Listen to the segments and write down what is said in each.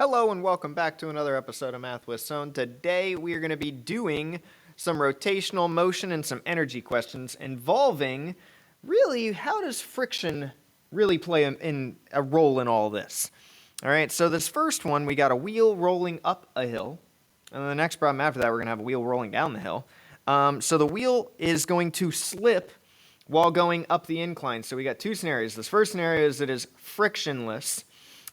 Hello and welcome back to another episode of Math with Son. Today we are going to be doing some rotational motion and some energy questions involving really how does friction really play a role in all this. All right, so this first one we got a wheel rolling up a hill, and the next problem after that we're going to have a wheel rolling down the hill. So the wheel is going to slip while going up the incline. So we got two scenarios. This first scenario is it is frictionless.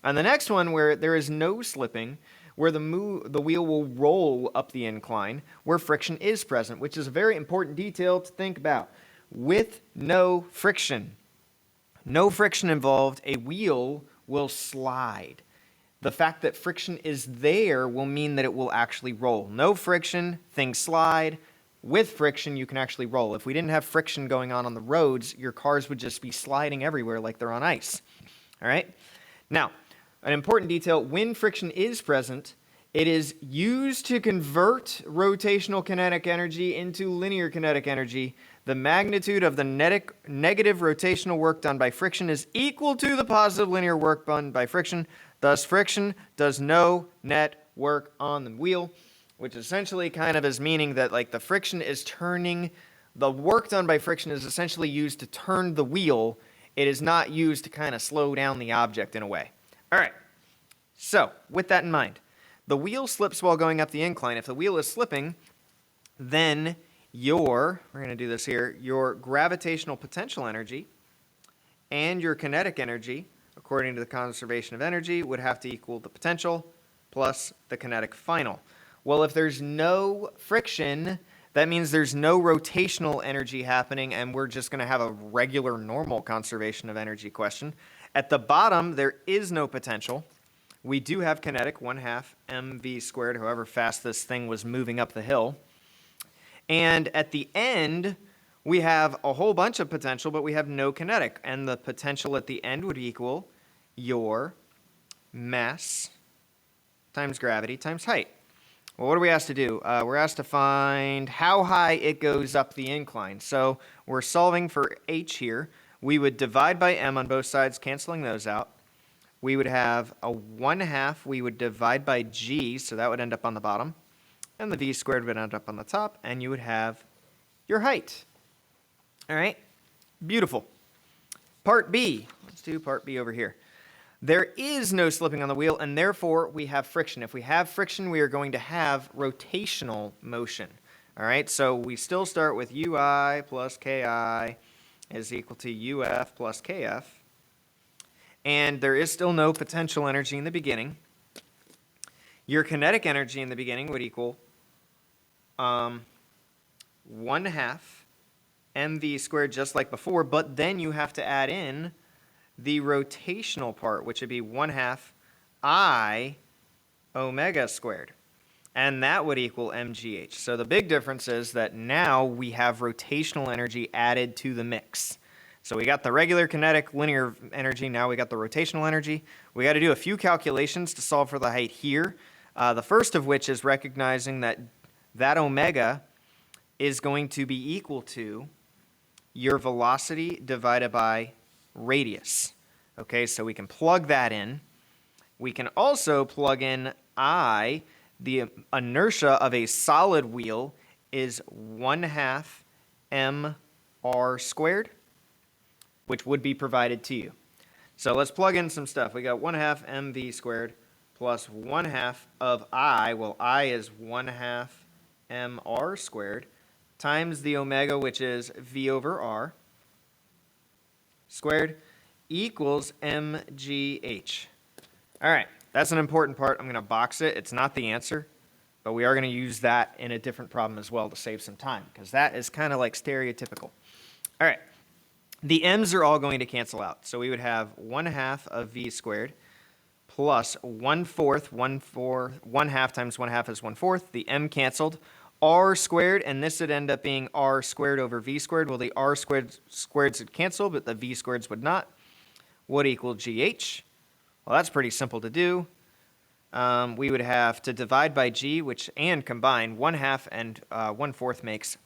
And the next one, where there is no slipping, where the wheel will roll up the incline, where friction is present, which is a very important detail to think about. With no friction involved, a wheel will slide. The fact that friction is there will mean that it will actually roll. No friction, things slide. With friction, you can actually roll. If we didn't have friction going on the roads, your cars would just be sliding everywhere like they're on ice. All right? Now, an important detail, when friction is present, it is used to convert rotational kinetic energy into linear kinetic energy. The magnitude of the negative rotational work done by friction is equal to the positive linear work done by friction. Thus, friction does no net work on the wheel, which essentially kind of is meaning that like the friction is turning, the work done by friction is essentially used to turn the wheel. It is not used to kind of slow down the object in a way. All right, so with that in mind, the wheel slips while going up the incline. If the wheel is slipping, then we're going to do this here, your gravitational potential energy and your kinetic energy, according to the conservation of energy, would have to equal the potential plus the kinetic final. Well, if there's no friction, that means there's no rotational energy happening, and we're just going to have a regular normal conservation of energy question. At the bottom, there is no potential. We do have kinetic, 1/2 mv squared, however fast this thing was moving up the hill. And at the end, we have a whole bunch of potential, but we have no kinetic. And the potential at the end would equal your mass times gravity times height. Well, what are we asked to do? We're asked to find how high it goes up the incline. So we're solving for h here. We would divide by m on both sides, canceling those out. We would have a 1/2. We would divide by g, so that would end up on the bottom. And the v squared would end up on the top, and you would have your height. All right, beautiful. Part B. Let's do part B over here. There is no slipping on the wheel, and therefore we have friction. If we have friction, we are going to have rotational motion. All right, so we still start with ui plus ki is equal to uf plus kf. And there is still no potential energy in the beginning. Your kinetic energy in the beginning would equal 1/2 mv squared, just like before, but then you have to add in the rotational part, which would be 1/2 I omega squared. And that would equal mgh. So the big difference is that now we have rotational energy added to the mix. So we got the regular kinetic linear energy, now we got the rotational energy. We got to do a few calculations to solve for the height here. The first of which is recognizing that omega is going to be equal to your velocity divided by radius. Okay, so we can plug that in. We can also plug in I. The inertia of a solid wheel is 1/2 mr squared, which would be provided to you. So let's plug in some stuff. We got 1/2 mv squared plus 1/2 of I. Well, I is 1/2 mr squared times the omega, which is v over r squared, equals mgh. All right. That's an important part. I'm going to box it. It's not the answer, but we are going to use that in a different problem as well to save some time, because that is kind of like stereotypical. All right. The m's are all going to cancel out. So we would have 1/2 of v squared plus 1/4, 1/2 times 1/2 is 1/4. The m canceled. R squared, and this would end up being r squared over v squared. Well, the r squareds would cancel, but the v squareds would not. Would equal gh. Well, that's pretty simple to do. We would have to divide by g, and combine 1/2 and 1/4 makes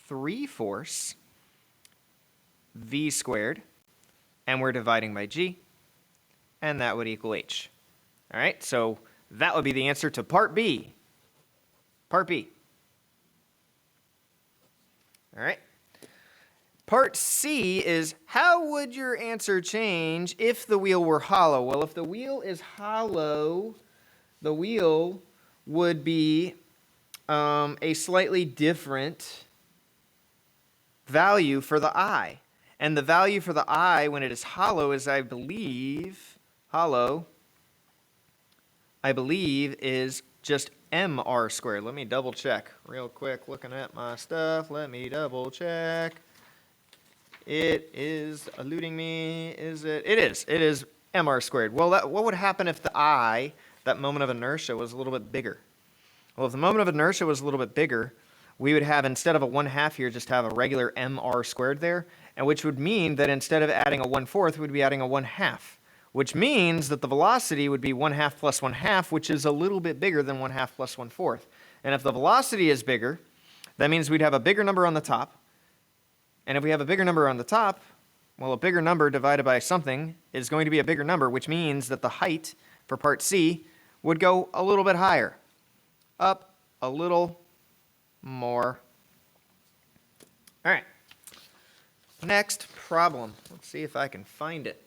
3/4 v squared, and we're dividing by g, and that would equal h. All right, so That would be the answer to part B. Part B. All right. Part C is, how would your answer change if the wheel were hollow? Well, if the wheel is hollow, the wheel would be a slightly different value for the I. And the value for the I when it is hollow is, I believe, is just mr squared. Let me double check real quick. Looking at my stuff. Let me double check. It is eluding me. Is it? It is. It is mr squared. Well, what would happen if the I, that moment of inertia, was a little bit bigger? Well, if the moment of inertia was a little bit bigger, we would have, instead of a 1/2 here, just have a regular mr squared there, and which would mean that instead of adding a 1/4, we'd be adding a 1/2, which means that the velocity would be 1/2 plus 1/2, which is a little bit bigger than 1/2 plus 1/4. And if the velocity is bigger, that means we'd have a bigger number on the top. And if we have a bigger number on the top, well, a bigger number divided by something is going to be a bigger number, which means that the height for part C would go a little bit higher. Up a little more. All right. Next problem. Let's see if I can find it.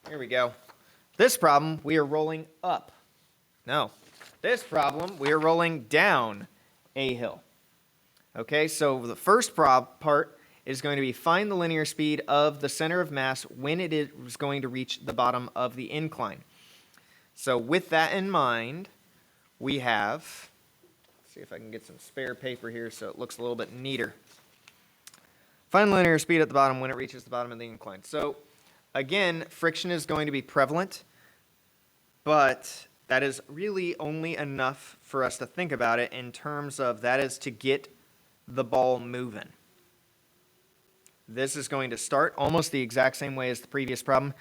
Here we go. This problem, we are rolling up. No. This problem, we are rolling down a hill. Okay, so the first part is going to be find the linear speed of the center of mass when it is going to reach the bottom of the incline. So with that in mind, we have, let's see if I can get some spare paper here so it looks a little bit neater. Find the linear speed at the bottom when it reaches the bottom of the incline. So again, friction is going to be prevalent, but that is really only enough for us to think about it in terms of that is to get the ball moving. This is going to start almost the exact same way as the previous problem.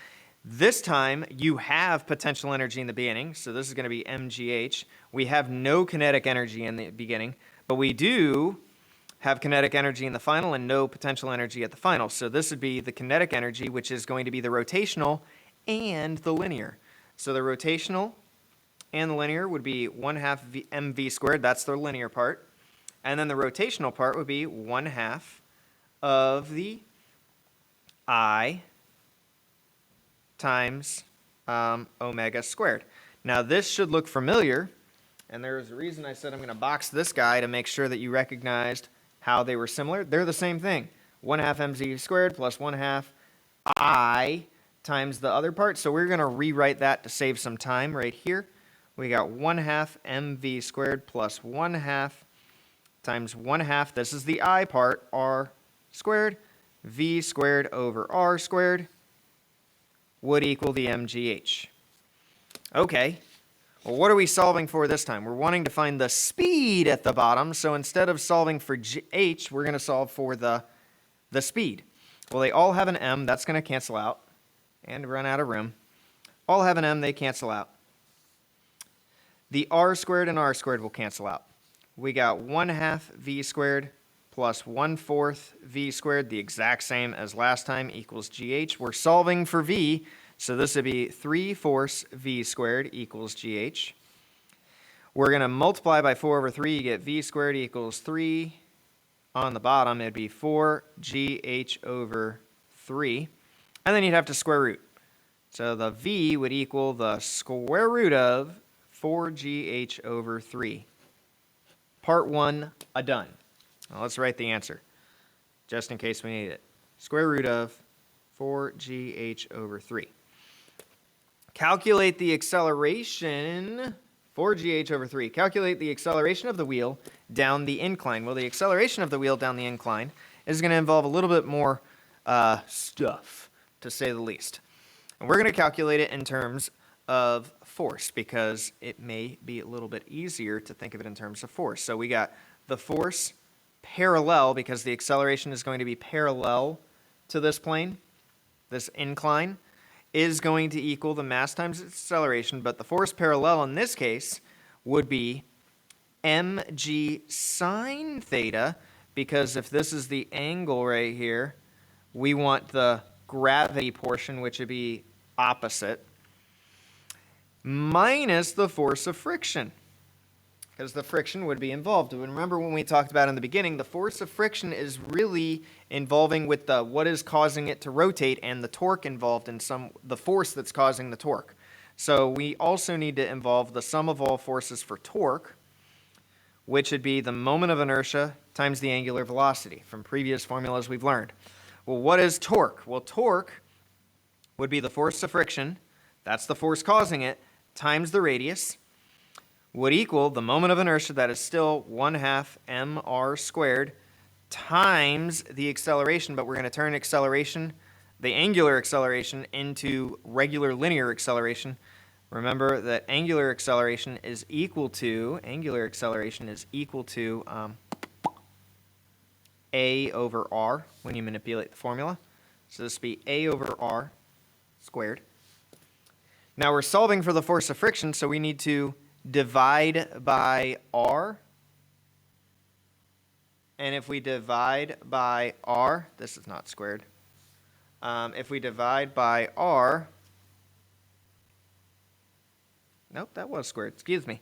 This time, you have potential energy in the beginning, so this is going to be mgh. We have no kinetic energy in the beginning, but we do have kinetic energy in the final and no potential energy at the final. So this would be the kinetic energy, which is going to be the rotational and the linear. So the rotational and the linear would be 1/2 mv squared. That's the linear part. And then the rotational part would be 1/2 of the I times omega squared. Now this should look familiar, and there's a reason I said I'm going to box this guy to make sure that you recognized how they were similar. They're the same thing. 1/2 mz squared plus 1/2 I times the other part. So we're going to rewrite that to save some time right here. We got 1/2 mv squared plus 1/2 times 1/2. This is the I part, r squared, v squared over r squared would equal the mgh. Okay, well, what are we solving for this time? We're wanting to find the speed at the bottom, so instead of solving for h, we're going to solve for the speed. Well, they all have an m, that's going to cancel out, and run out of room. All have an m, they cancel out. The r squared and r squared will cancel out. We got 1/2 v squared plus 1/4 v squared, the exact same as last time, equals gh. We're solving for v, so this would be 3/4 v squared equals gh. We're going to multiply by 4/3, you get v squared equals 3. On the bottom, it'd be 4gh over 3. And then you'd have to square root. So the v would equal the square root of 4gh over 3. Part 1, done. Now let's write the answer, just in case we need it. Square root of 4gh over 3. Calculate the acceleration, 4gh over 3. Calculate the acceleration of the wheel down the incline. Well, the acceleration of the wheel down the incline is going to involve a little bit more stuff, to say the least. And we're going to calculate it in terms of force, because it may be a little bit easier to think of it in terms of force. So we got the force parallel, because the acceleration is going to be parallel to this plane, this incline, is going to equal the mass times its acceleration, but the force parallel in this case would be mg sine theta, because if this is the angle right here, we want the gravity portion, which would be opposite, minus the force of friction, because the friction would be involved. And remember when we talked about in the beginning, the force of friction is really involving with the what is causing it to rotate and the torque involved in the force that's causing the torque. So we also need to involve the sum of all forces for torque, which would be the moment of inertia times the angular velocity from previous formulas we've learned. Well, what is torque? Well, torque would be the force of friction, that's the force causing it, times the radius, would equal the moment of inertia, that is still 1/2 mr squared, times the acceleration, but we're going to turn acceleration, the angular acceleration, into regular linear acceleration. Remember that angular acceleration is equal to a over r when you manipulate the formula. So this would be a over r squared. Now we're solving for the force of friction, so we need to divide by r. And if we divide by r, this is not squared. If we divide by r, nope, that was squared, excuse me.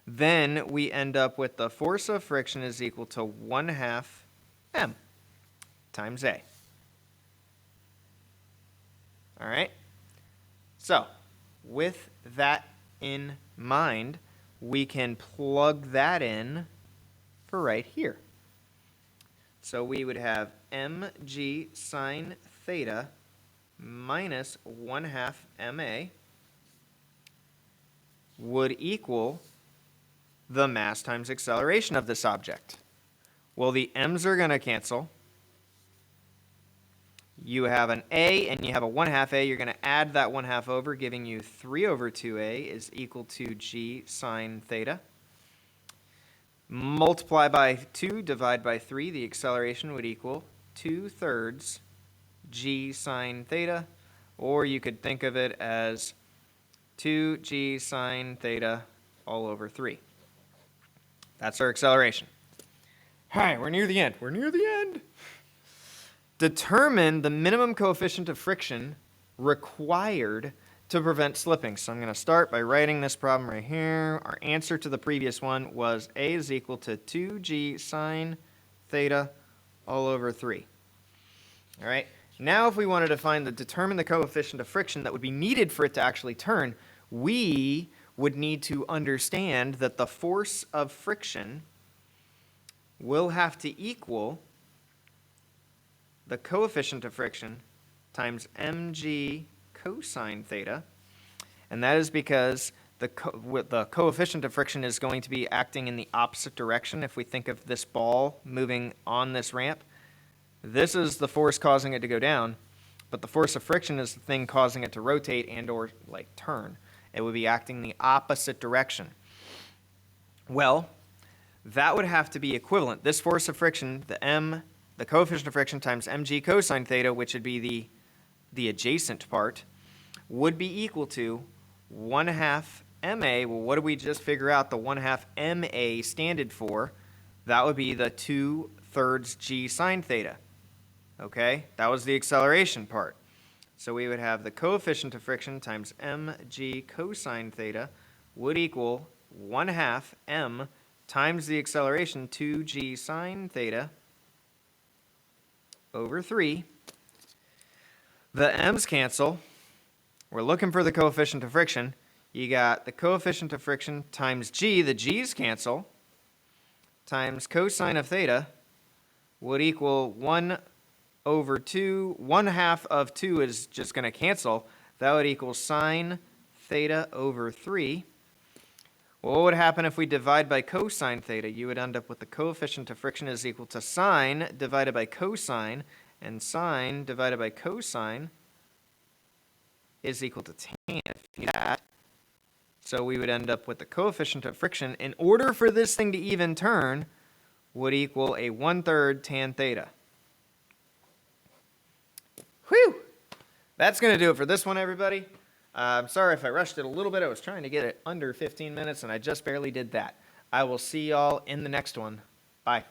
Then we end up with the force of friction is equal to 1/2 m times a. All right? So, with that in mind, we can plug that in for right here. So we would have mg sine theta minus 1/2 ma would equal the mass times acceleration of this object. Well, the m's are going to cancel. You have an a and you have a 1/2 a. You're going to add that 1/2 over, giving you 3 over 2a is equal to g sine theta. Multiply by 2, divide by 3, the acceleration would equal 2/3 g sine theta, or you could think of it as 2g sine theta all over 3. That's our acceleration. All right, we're near the end. We're near the end. Determine the minimum coefficient of friction required to prevent slipping. So I'm going to start by writing this problem right here. Our answer to the previous one was a is equal to 2g sine theta all over 3. All right. Now if we wanted to determine the coefficient of friction that would be needed for it to actually turn, we would need to understand that the force of friction will have to equal the coefficient of friction times mg cosine theta, and that is because the coefficient of friction is going to be acting in the opposite direction. If we think of this ball moving on this ramp, this is the force causing it to go down, but the force of friction is the thing causing it to rotate and or like turn. It would be acting the opposite direction. Well, that would have to be equivalent. This force of friction, the coefficient of friction times mg cosine theta, which would be the adjacent part, would be equal to 1/2 ma. Well, what did we just figure out the 1/2 ma standard for? That would be the 2/3 g sine theta. Okay, that was the acceleration part. So we would have the coefficient of friction times mg cosine theta would equal 1/2 m times the acceleration 2g sine theta over 3. The m's cancel. We're looking for the coefficient of friction. You got the coefficient of friction times g, the g's cancel, times cosine of theta would equal 1 over 2. 1/2 of 2 is just going to cancel. That would equal sine theta over 3. Well, what would happen if we divide by cosine theta? You would end up with the coefficient of friction is equal to sine divided by cosine, and sine divided by cosine is equal to tan. So we would end up with the coefficient of friction, in order for this thing to even turn, would equal a 1/3 tan theta. Whew! That's going to do it for this one, everybody. I'm sorry if I rushed it a little bit. I was trying to get it under 15 minutes, and I just barely did that. I will see y'all in the next one. Bye.